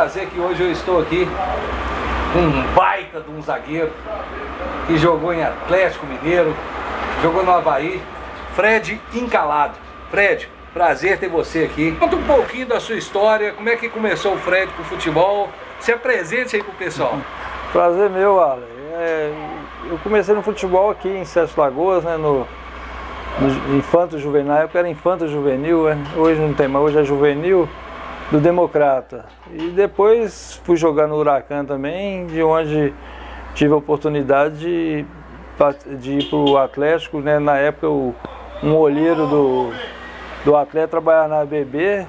prazer que hoje eu estou aqui com um baita de um zagueiro que jogou em Atlético Mineiro, jogou no Avaí, Fred Encalado. Fred, prazer ter você aqui. Conta um pouquinho da sua história, como é que começou o Fred com o futebol. Se apresente aí pro pessoal. Prazer meu, Ale. Eu comecei no futebol aqui em Sete Lagoas, né, no Infanto Juvenil. Na época era Infanto Juvenil, hoje não tem mais, hoje é Juvenil do Democrata. E depois fui jogar no Huracan também, de onde tive a oportunidade de ir para o Atlético, né, na época um olheiro do Atlético trabalhava na ABB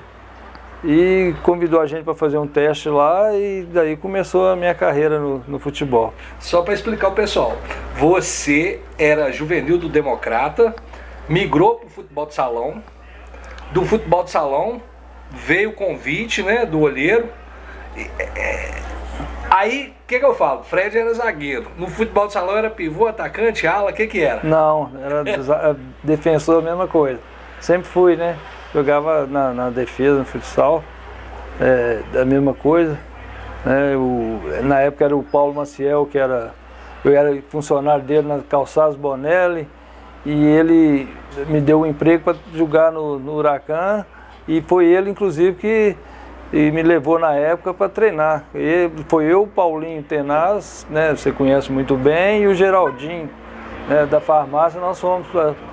e convidou a gente para fazer um teste lá e daí começou a minha carreira no futebol. Só para explicar o pessoal, você era juvenil do Democrata, migrou para o futebol de salão, do futebol de salão veio o convite, né, do olheiro. Aí, o que eu falo? Fred era zagueiro. No futebol de salão era pivô, atacante, ala, o que era? Não, era defensor, a mesma coisa. Sempre fui, né? Jogava na defesa, no futsal, a mesma coisa. Né? Na época era o Paulo Maciel, eu era funcionário dele na Calçados Bonelli, e ele me deu um emprego para jogar no Huracan, e foi ele, inclusive, que me levou na época para treinar. Foi eu, o Paulinho Tenaz, né? Você conhece muito bem, e o Geraldinho, né, da farmácia. Nós fomos,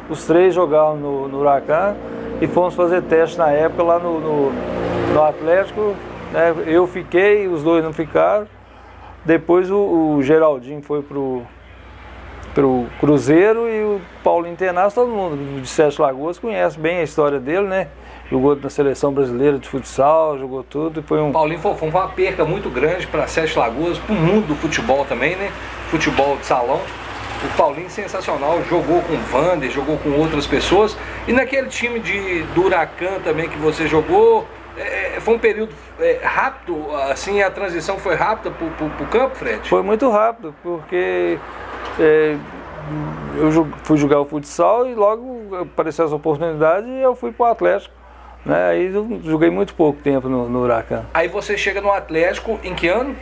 os três jogavam no Huracan e fomos fazer teste na época lá no Atlético. Né, eu fiquei, os dois não ficaram. Depois o Geraldinho foi pro Cruzeiro e o Paulinho Tenaz, todo mundo de Sete Lagoas conhece bem a história dele, né? Jogou na seleção brasileira de futsal, jogou tudo. E foi Paulinho foi uma perca muito grande para Sete Lagoas, para o mundo do futebol também, né? Futebol de salão. O Paulinho sensacional, jogou com o Vander, jogou com outras pessoas. E naquele time do Huracan também que você jogou, foi um período rápido, assim, a transição foi rápida pro campo, Fred? Foi muito rápido, porque eu fui jogar o futsal e logo apareceu essa oportunidade e eu fui pro Atlético. Né? Aí eu joguei muito pouco tempo no Huracan. Aí você chega no Atlético em que ano?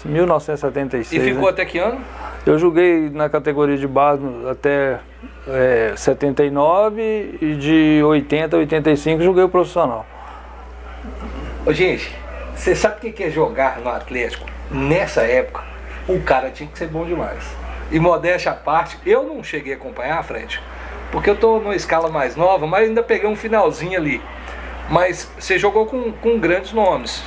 1976. E ficou, né, até que ano? Eu joguei na categoria de base até 79 e de 80 a 85 joguei o profissional. Ô, gente, você sabe o que é jogar no Atlético? Nessa época, o cara tinha que ser bom demais. E modéstia à parte, eu não cheguei a acompanhar, Fred, porque eu tô numa escala mais nova, mas ainda peguei um finalzinho ali. Mas você jogou com grandes nomes.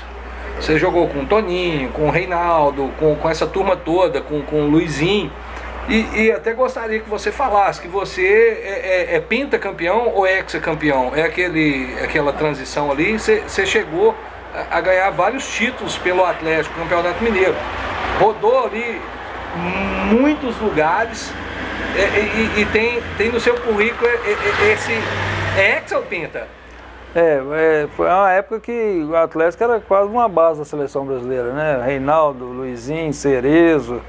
Você jogou com o Toninho, com o Reinaldo, com essa turma toda, com o Luizinho. E até gostaria que você falasse que você é pentacampeão ou hexacampeão. É aquela transição ali. Você chegou a ganhar vários títulos pelo Atlético, Campeonato Mineiro. Rodou ali muitos lugares. E tem no seu currículo esse hexa ou penta? Foi uma época que o Atlético era quase uma base da seleção brasileira, né? Reinaldo, Luizinho, Cerezo,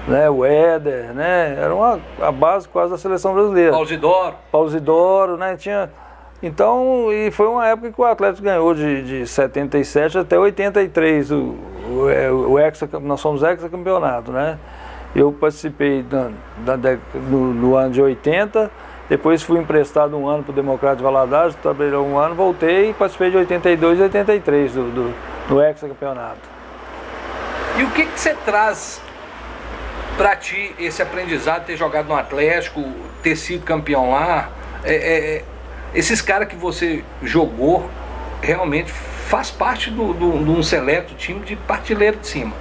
né? O Éder, né? Era a base quase da seleção brasileira. Paulo Zidoro, né? Então, e foi uma época que o Atlético ganhou de 77 até 83, nós somos hexacampeonato, né? Eu participei no ano de 80, depois fui emprestado um ano para o Democrata de Valadares, trabalhei um ano, voltei e participei de 82 e 83 do hexacampeonato. E o que você traz para ti esse aprendizado de ter jogado no Atlético, ter sido campeão lá? Esses caras que você jogou realmente faz parte de um seleto time de partilheiro de cima.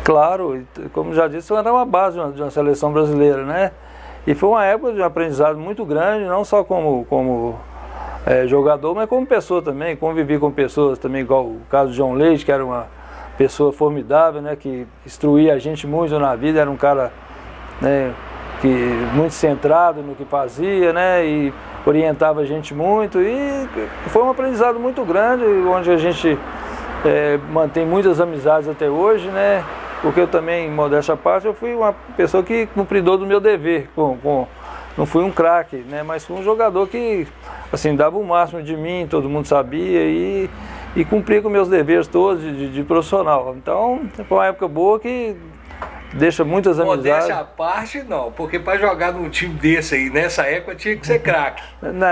Claro, como já disse, era uma base de uma seleção brasileira, né? E foi uma época de um aprendizado muito grande, não só como jogador, mas como pessoa também. Convivi com pessoas também, igual o caso de João Leite, que era uma pessoa formidável, né? Que instruía a gente muito na vida, era um cara, né, muito centrado no que fazia, né? E orientava a gente muito. E foi um aprendizado muito grande, onde a gente mantém muitas amizades até hoje, né? Porque eu também, modéstia à parte, eu fui uma pessoa que cumpridor do meu dever, não fui um craque, né? Mas fui um jogador que, assim, dava o máximo de mim, todo mundo sabia, e e cumprir com meus deveres todos de profissional. Então, foi uma época boa que deixa muitas amizades. Modéstia à parte, não, porque para jogar num time desse aí, nessa época, tinha que ser craque. Não,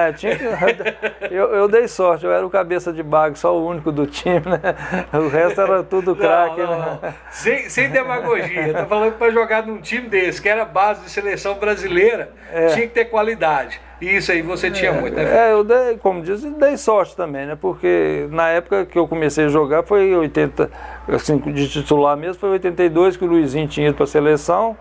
eu dei sorte, eu era o cabeça de baga, só o único do time, né? O resto era tudo craque, né? Sem demagogia, eu tô falando que para jogar num time desse, que era base de seleção brasileira, tinha que ter qualidade. E isso aí você tinha muito, né? Eu dei, como diz, dei sorte também, né? Porque na época que eu comecei a jogar foi 80, assim, de titular mesmo, foi 82 que o Luizinho tinha ido para a seleção.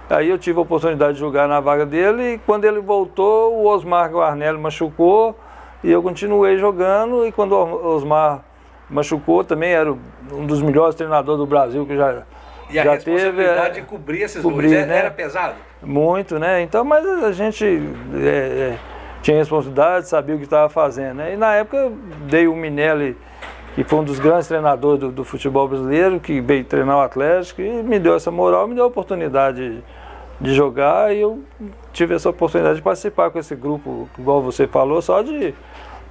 Aí eu tive a oportunidade de jogar na vaga dele e quando ele voltou, o Osmar Guarnelli machucou e eu continuei jogando. E quando o Osmar machucou, também era um dos melhores treinadores do Brasil que já E a responsabilidade de cobrir esses dois, né? Era pesado? Muito, né? Então, mas a gente tinha responsabilidade, sabia o que estava fazendo, né? E na época dei o Minelli, que foi um dos grandes treinadores do futebol brasileiro, que veio treinar o Atlético e me deu essa moral, me deu a oportunidade de jogar e eu tive essa oportunidade de participar com esse grupo, igual você falou, só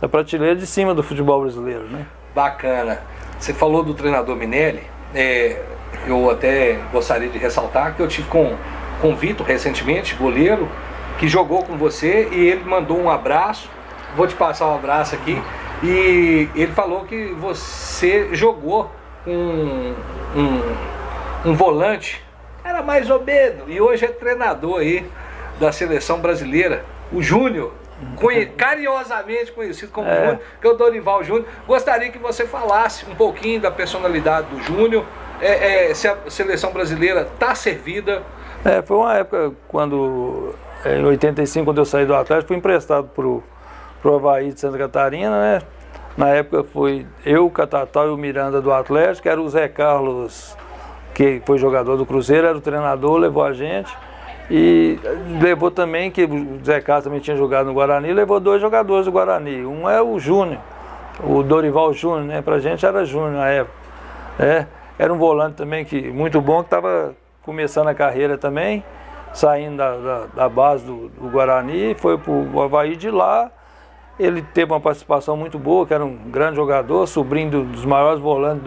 da prateleira de cima do futebol brasileiro, né? Bacana. Você falou do treinador Minelli, eu até gostaria de ressaltar que eu tive com o Vitor recentemente, goleiro, que jogou com você e ele mandou um abraço, vou te passar um abraço aqui, e ele falou que você jogou com um volante, era mais ou menos, e hoje é treinador aí da seleção brasileira, o Júnior, carinhosamente conhecido como Júnior, que é o Dorival Júnior. Gostaria que você falasse um pouquinho da personalidade do Júnior, se a seleção brasileira está servida. Foi uma época quando, em 85, quando eu saí do Atlético, fui emprestado pro Avaí de Santa Catarina, né? Na época foi eu, o Catatal e o Miranda do Atlético, era o Zé Carlos, que foi jogador do Cruzeiro, era o treinador, levou a gente. E levou também, que o Zé Carlos também tinha jogado no Guarani, levou 2 jogadores do Guarani. Um é o Júnior, o Dorival Júnior, né? Pra gente era Júnior na época. Era um volante também muito bom, que estava começando a carreira também, saindo da base do Guarani, foi para o Avaí. De lá. Ele teve uma participação muito boa, que era um grande jogador, sobrinho dos maiores volantes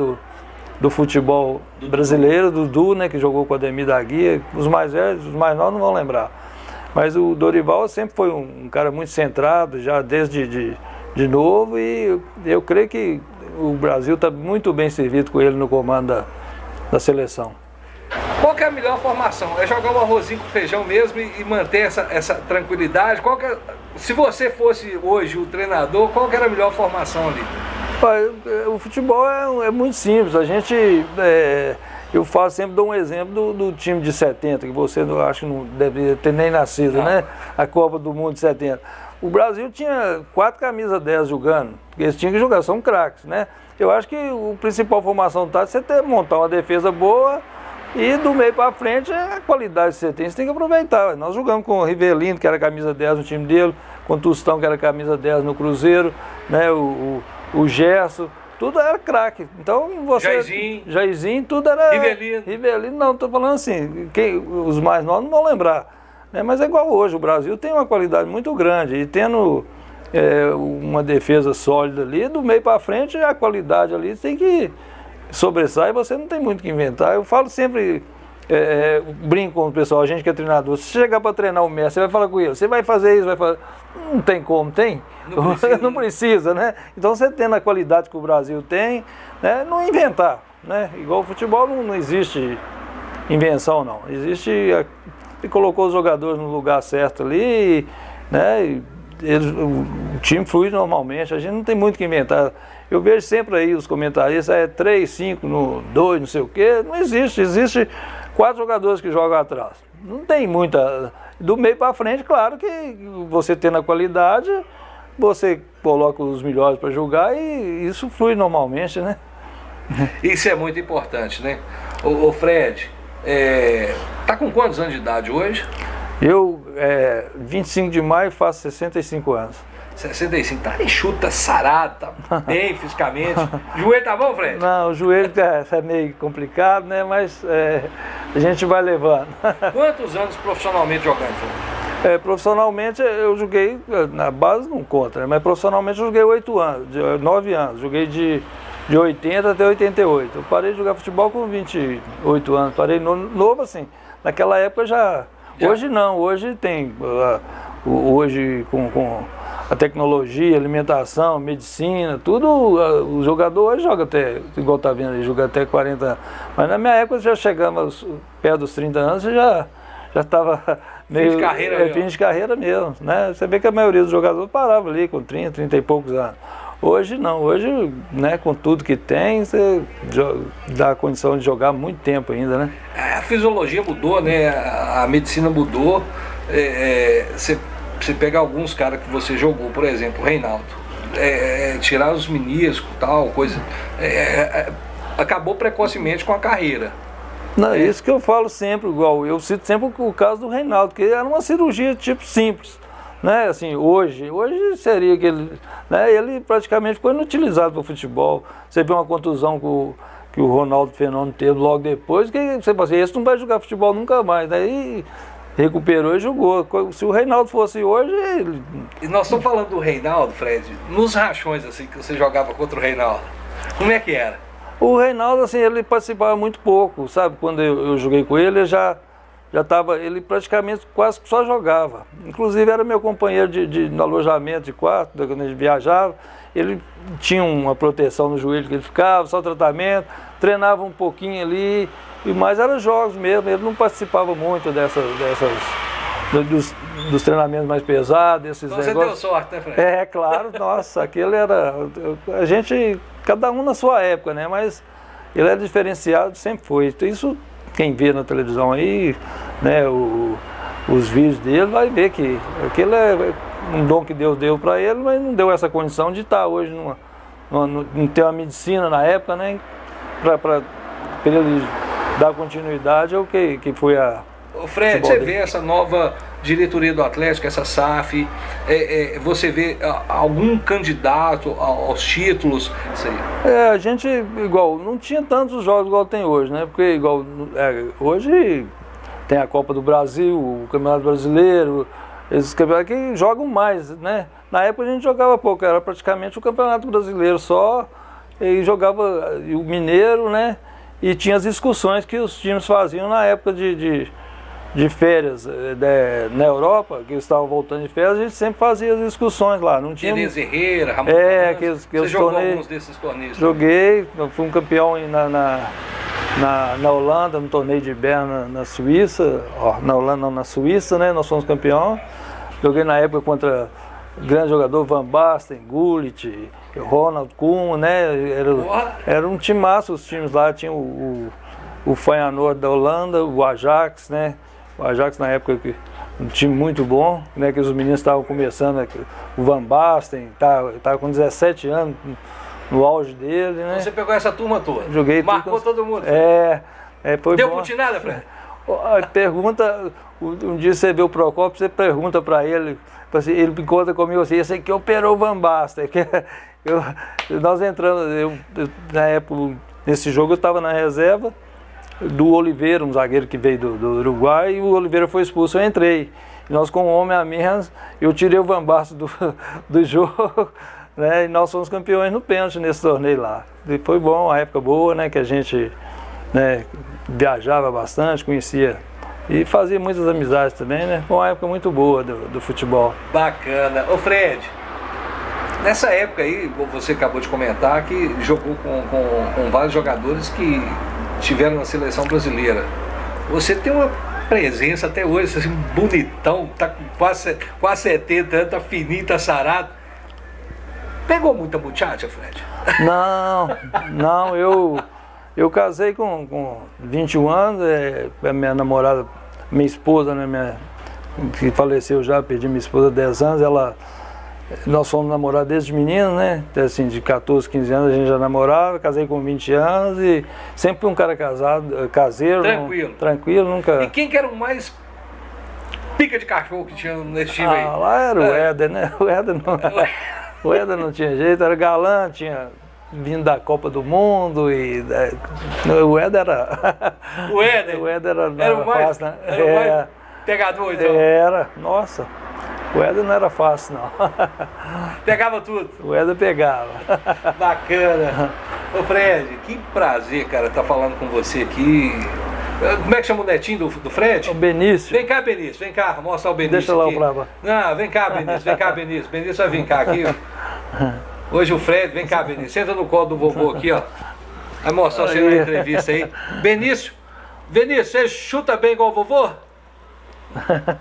do futebol brasileiro, Dudu, né, que jogou com o Ademir da Guia. Os mais velhos, os mais novos não vão lembrar. Mas o Dorival sempre foi um cara muito centrado, já desde de novo, e eu creio que o Brasil está muito bem servido com ele no comando da seleção. Qual que é a melhor formação? É jogar um arrozinho com feijão mesmo e manter essa tranquilidade? Se você fosse hoje o treinador, qual que era a melhor formação ali? O futebol é muito simples. A gente, eu sempre dou um exemplo do time de 70, que você acho que não deve ter nem nascido, né? A Copa do Mundo de 70. O Brasil tinha 4 camisas 10 jogando, porque eles tinham que jogar, são craques, né? Eu acho que a principal formação tá você montar uma defesa boa e do meio para frente a qualidade que você tem que aproveitar. Nós jogamos com o Rivelino, que era camisa 10 no time dele, com o Tostão, que era camisa 10 no Cruzeiro, né? O Gerson, tudo era craque. Então Jairzinho, tudo era. Rivelino, não, estou falando assim, os mais novos não vão lembrar. Né? Mas é igual hoje, o Brasil tem uma qualidade muito grande e tendo uma defesa sólida ali, do meio para frente a qualidade ali tem que sobressair, você não tem muito o que inventar. Eu falo sempre, brinco com o pessoal, a gente que é treinador, se chegar para treinar o Messi, você vai falar com ele, você vai fazer isso, vai fazer. Não tem como, tem? Não precisa, né? Então você tendo a qualidade que o Brasil tem, né? Não inventar, né? Igual o futebol não existe invenção, não. Existe, ele colocou os jogadores no lugar certo ali, né? O time flui normalmente, a gente não tem muito o que inventar. Eu vejo sempre aí os comentaristas, 3, 5, 2, não sei o quê, não existe. Existe 4 jogadores que jogam atrás. Não tem muita. Do meio para frente, claro que você tendo a qualidade, você coloca os melhores para jogar e isso flui normalmente, né? Isso é muito importante, né? Ô Fred, tá com quantos anos de idade hoje? Eu, 25 de maio, faço 65 anos. 65, tá enxuta, sarado, tá bem fisicamente. Joelho tá bom, Fred? Não, o joelho é meio complicado, né? Mas a gente vai levando. Quantos anos profissionalmente jogando, Fred? Profissionalmente eu joguei, na base não conta, né? Mas profissionalmente eu joguei 8 anos, 9 anos, joguei de 80 até 88. Eu parei de jogar futebol com 28 anos, parei novo assim. Naquela época já. Hoje não, hoje tem. Hoje com a tecnologia, alimentação, medicina, tudo, o jogador hoje joga até, igual tá vendo aí, joga até 40 anos. Mas na minha época já chegava perto dos 30 anos, você já estava meio. Fim de carreira, fim de carreira mesmo, né? Você vê que a maioria dos jogadores parava ali com 30 e poucos anos. Hoje não, hoje, né, com tudo que tem, você dá a condição de jogar muito tempo ainda, né? A fisiologia mudou, né? A medicina mudou. Você pega alguns caras que você jogou, por exemplo, o Reinaldo, tirar os meniscos e tal, coisa. Acabou precocemente com a carreira. Não, isso que eu falo sempre, igual eu cito sempre o caso do Reinaldo, que era uma cirurgia tipo simples. Né, assim, hoje seria que ele praticamente ficou inutilizado para o futebol. Você vê uma contusão que o Ronaldo Fenômeno teve logo depois, que você fala assim, esse não vai jogar futebol nunca mais. Daí recuperou e jogou. Se o Reinaldo fosse hoje... E nós estamos falando do Reinaldo, Fred, nos rachões assim que você jogava contra o Reinaldo, como é que era? O Reinaldo, assim, ele participava muito pouco, sabe? Quando eu joguei com ele já estava, ele praticamente quase só jogava. Inclusive era meu companheiro no alojamento de quarto, quando a gente viajava. Ele tinha uma proteção no joelho que ele ficava, só tratamento, treinava um pouquinho ali, mas eram jogos mesmo. Ele não participava muito dos treinamentos mais pesados, esses então negócios. Você deu sorte, né, Fred? Claro, nossa, aquele era... A gente, cada um na sua época, né? Mas ele era diferenciado, sempre foi. Então, isso... Quem vê na televisão aí, né, os vídeos dele, vai ver que aquele é um dom que Deus deu para ele, mas não deu essa condição de estar hoje não ter uma medicina na época, né, para ele dar continuidade ao que foi a... Ô Fred, você vê essa nova diretoria do Atlético, essa SAF, você vê algum candidato aos títulos? A gente, igual, não tinha tantos jogos igual tem hoje, né? Porque, igual, hoje tem a Copa do Brasil, o Campeonato Brasileiro, esses campeonatos que jogam mais, né? Na época a gente jogava pouco, era praticamente o Campeonato Brasileiro só, e jogava o Mineiro, né? E tinha as discussões que os times faziam na época de férias na Europa, que eles estavam voltando de férias, a gente sempre fazia as discussões lá. Não tinha... Tereza Herrera, Ramon Você jogou alguns desses torneios? Joguei, eu fui um campeão na Holanda, no torneio de Berna, na Suíça. Na Holanda não, na Suíça, né? Nós fomos campeão. Joguei na época contra o grande jogador Van Basten, Gullit, Ronald Koeman, né? Era um timaço os times lá, tinha o Feyenoord da Holanda, o Ajax, né? O Ajax na época um time muito bom, né? Que os meninos estavam começando, né? O Van Basten estava com 17 anos no auge dele, né? Você pegou essa turma toda? Joguei. Marcou todo mundo? Foi deu bom. putinada, Fred? Pergunta, um dia você vê o Procópio, você pergunta para ele, ele encontra comigo assim, esse aqui operou o Van Basten. Nós entramos, na época, nesse jogo eu estava na reserva do Oliveira, um zagueiro que veio do Uruguai, e o Oliveira foi expulso, eu entrei. E nós com um homem a menos, eu tirei o Van Basten do jogo, né, e nós fomos campeões no pênalti nesse torneio lá. E foi bom, uma época boa, né, que a gente, né, viajava bastante, conhecia e fazia muitas amizades também, né? Foi uma época muito boa do futebol. Bacana. Ô Fred, nessa época aí, você acabou de comentar que jogou com vários jogadores que estiveram na seleção brasileira. Você tem uma presença até hoje, assim, bonitão, tá com quase 70 anos, tá fininho, tá sarado. Pegou muita muchacha, Fred? Não, eu casei com 21 anos, a minha namorada, minha esposa, né, que faleceu já, perdi minha esposa há 10 anos, nós fomos namorar desde menino, né, assim, de 14, 15 anos a gente já namorava, casei com 20 anos e sempre fui um cara caseiro. Tranquilo, nunca... E quem que era o mais pica de cachorro que tinha nesse time aí? Lá era o Éder, né, o Éder não tinha jeito, era galã, tinha vindo da Copa do Mundo e o Éder era... O Éder era o mais... Pegador, então? Era, nossa. O Éder não era fácil, não. Pegava tudo? O Éder pegava. Bacana. Ô Fred, que prazer, cara, estar falando com você aqui. Como é que chama o netinho do Fred? O Benício. Vem cá, Benício, vem cá, mostrar o Benício. Deixa lá aqui. o Brava. Não, vem cá, Benício, vem cá, Benício. Benício vai vir cá aqui, ó. Hoje o Fred, vem cá, Benício. Senta no colo do vovô aqui, ó. Vai mostrar você na entrevista aí. Benício, você chuta bem igual o vovô?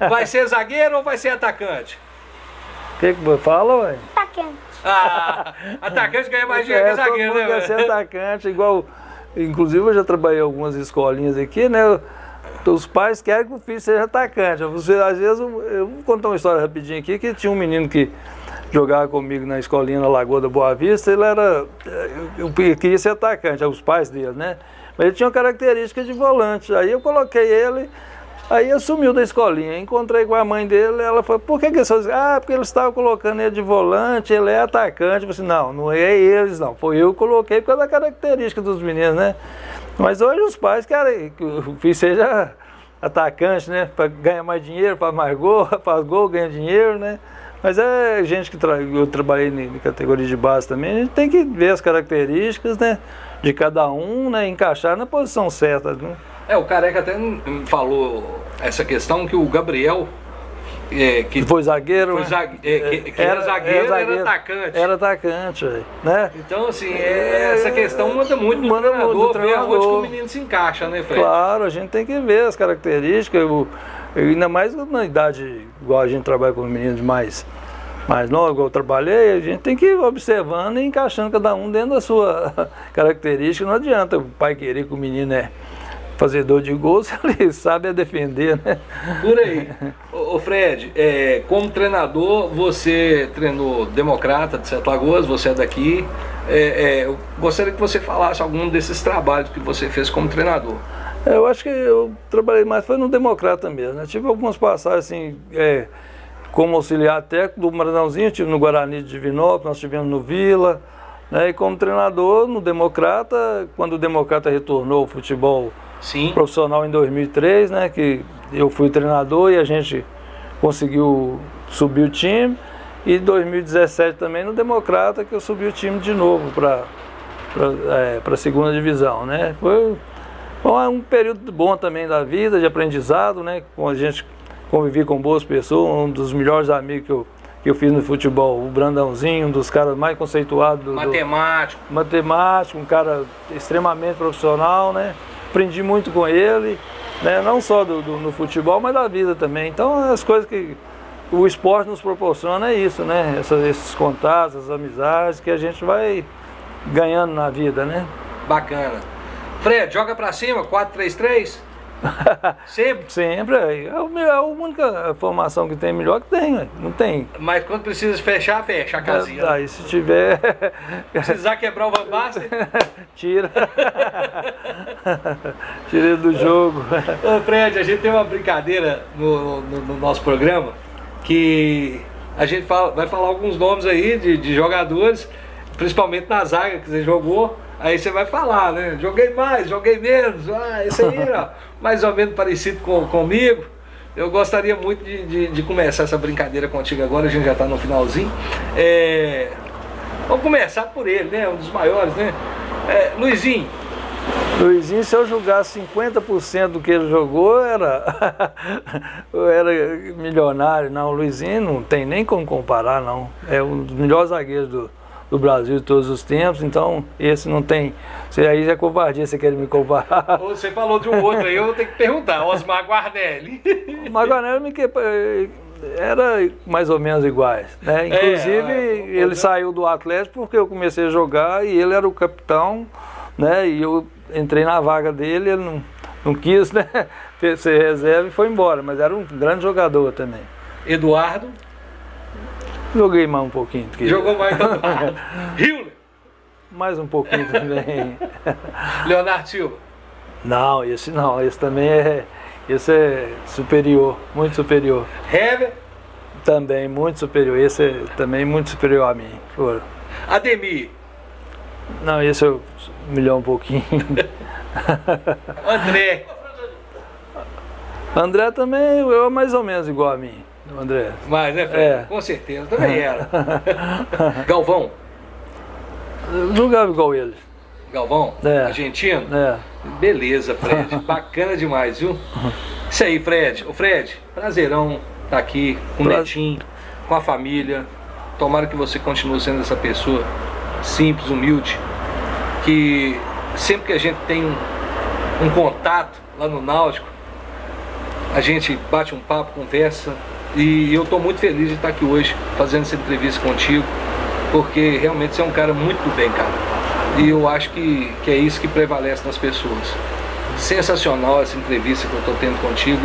Vai ser zagueiro ou vai ser atacante? O que você fala, ué? Atacante. Ah, atacante ganha mais dinheiro que zagueiro, todo mundo né? quer ser atacante, igual. Inclusive eu já trabalhei em algumas escolinhas aqui, né? Os pais querem que o filho seja atacante. Você, às vezes, eu vou contar uma história rapidinho aqui, que tinha um menino que jogava comigo na escolinha na Lagoa da Boa Vista, ele era. Eu queria ser atacante, os pais dele, né? Mas ele tinha uma característica de volante. Aí eu coloquei ele. Aí ele sumiu da escolinha, encontrei com a mãe dele, ela falou, por que você... porque eles estavam colocando ele de volante, ele é atacante. Eu falei, não é eles não, foi eu que coloquei por causa da característica dos meninos, né? Mas hoje os pais querem que o filho seja atacante, né? Para ganhar mais dinheiro, faz mais gol, faz gol, ganha dinheiro, né? Mas é gente que eu trabalhei em categoria de base também, a gente tem que ver as características, né? De cada um, né? Encaixar na posição certa, né? O Careca até falou essa questão que o Gabriel, que foi zagueiro, foi era zagueiro, era atacante. Era atacante, né? Então, assim, essa questão manda muito do treinador, ver aonde que o menino se encaixa, né, Fred? Claro, a gente tem que ver as características, ainda mais na idade, igual a gente trabalha com os meninos mais novos, igual eu trabalhei, a gente tem que ir observando e encaixando cada um dentro da sua característica. Não adianta o pai querer que o menino fazedor de gols, ele sabe defender, né? Por aí. Ô Fred, como treinador, você treinou Democrata de Sete Lagoas, você é daqui. Eu gostaria que você falasse algum desses trabalhos que você fez como treinador. Eu acho que eu trabalhei mais, foi no Democrata mesmo, né? Tive algumas passagens assim, como auxiliar técnico do Maranhãozinho, tive no Guarani de Divinópolis, nós tivemos no Vila, né? E como treinador no Democrata, quando o Democrata retornou ao futebol profissional em 2003, né, que eu fui treinador e a gente conseguiu subir o time, e em 2017 também no Democrata que eu subi o time de novo para a segunda divisão, né? Foi um período bom também da vida, de aprendizado, né? A gente convivi com boas pessoas, um dos melhores amigos que eu fiz no futebol, o Brandãozinho, um dos caras mais conceituados. Matemático, um cara extremamente profissional, né? Aprendi muito com ele, né? Não só no futebol, mas da vida também. Então, as coisas que o esporte nos proporciona é isso, né? Esses contatos, essas amizades que a gente vai ganhando na vida, né? Bacana. Fred, joga pra cima, 4-3-3? Sempre? Sempre. É a única formação que tem, melhor que tem, não tem. Mas quando precisa fechar, fecha a casinha. Aí se tiver... Precisar quebrar o Van Basten? Tira. Tira ele do jogo. Ô Fred, a gente tem uma brincadeira no nosso programa que a gente vai falar alguns nomes aí de jogadores, principalmente na zaga que você jogou. Aí você vai falar, né? Joguei mais, joguei menos. Esse aí era mais ou menos parecido comigo. Eu gostaria muito de começar essa brincadeira contigo agora, a gente já está no finalzinho. Vamos começar por ele, né? Um dos maiores, né? Luizinho, se eu julgasse 50% do que ele jogou, era milionário. Não, o Luizinho não tem nem como comparar, não. É um dos melhores zagueiros do Brasil de todos os tempos, então esse não tem. Aí já é covardia, você quer me comparar. Você falou de um outro aí, eu vou ter que perguntar, Osmar Guarnelli. O Osmar Guarnelli era mais ou menos iguais, né? Inclusive ele saiu do Atlético porque eu comecei a jogar e ele era o capitão, né? E eu entrei na vaga dele, ele não quis, né? Ser reserva e foi embora, mas era um grande jogador também. Eduardo? Joguei mais um pouquinho. Jogou mais que o Eduardo. Hiller? Mais um pouquinho também. Leonardo Silva? Não, esse também esse é superior, muito superior. Hever? Também muito superior, esse é também muito superior a mim. Ademir? Não, esse eu melhor um pouquinho. André? André também, eu mais ou menos igual a mim, o André. Mas, né, Fred? Com certeza, também era. Galvão? Eu jogava igual ele. Galvão? Argentino? Beleza, Fred. Bacana demais, viu? Isso aí, Fred. Ô, Fred, prazerão estar aqui com o Netinho, com a família. Tomara que você continue sendo essa pessoa simples, humilde, que sempre que a gente tem um contato lá no Náutico, a gente bate um papo, conversa, e eu estou muito feliz de estar aqui hoje fazendo essa entrevista contigo, porque realmente você é um cara muito do bem, cara. E eu acho que é isso que prevalece nas pessoas. Sensacional essa entrevista que eu estou tendo contigo.